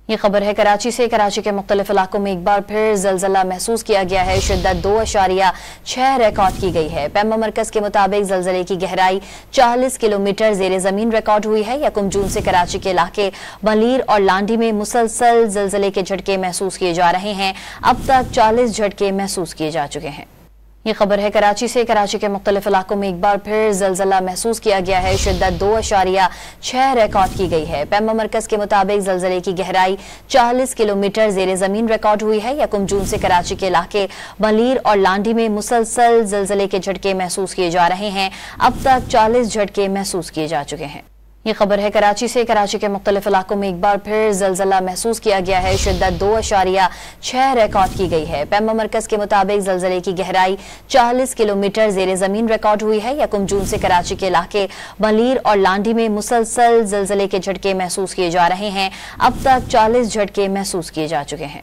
ये खबर है कराची से। कराची के मुख्तलिफ इलाकों में एक बार फिर जलजला महसूस किया गया है। शिद्दत 2.6 रिकॉर्ड की गई है। पैमा मरकज के मुताबिक जलजले की गहराई 40 किलोमीटर जेर जमीन रिकॉर्ड हुई है। 1 जून से कराची के इलाके बलीर और लांडी में मुसलसल जलजले के झटके महसूस किए जा रहे हैं। अब तक 40 झटके महसूस किए जा चुके हैं। ये खबर है कराची से। कराची के मुख्तलिफ इलाकों में एक बार फिर जलजला महसूस किया गया है। शिद्दत 2.6 रिकॉर्ड की गई है। पैमा मरकज के मुताबिक जलजले की गहराई 40 किलोमीटर जेर जमीन रिकॉर्ड हुई है। 1 जून से कराची के इलाके बलीर और लांडी में मुसलसल जलजले के झटके महसूस किए जा रहे हैं। अब तक 40 झटके महसूस किए जा चुके हैं। ये खबर है कराची से। कराची के मुख्तलिफ इलाकों में एक बार फिर जलजला महसूस किया गया है। शिद्दत 2.6 रिकॉर्ड की गई है। पैमा मरकज के मुताबिक जलजले की गहराई 40 किलोमीटर जेर जमीन रिकॉर्ड हुई है। 1 जून से कराची के इलाके बलीर और लांडी में मुसलसल जलजले के झटके महसूस किए जा रहे हैं। अब तक 40 झटके महसूस किए जा चुके हैं।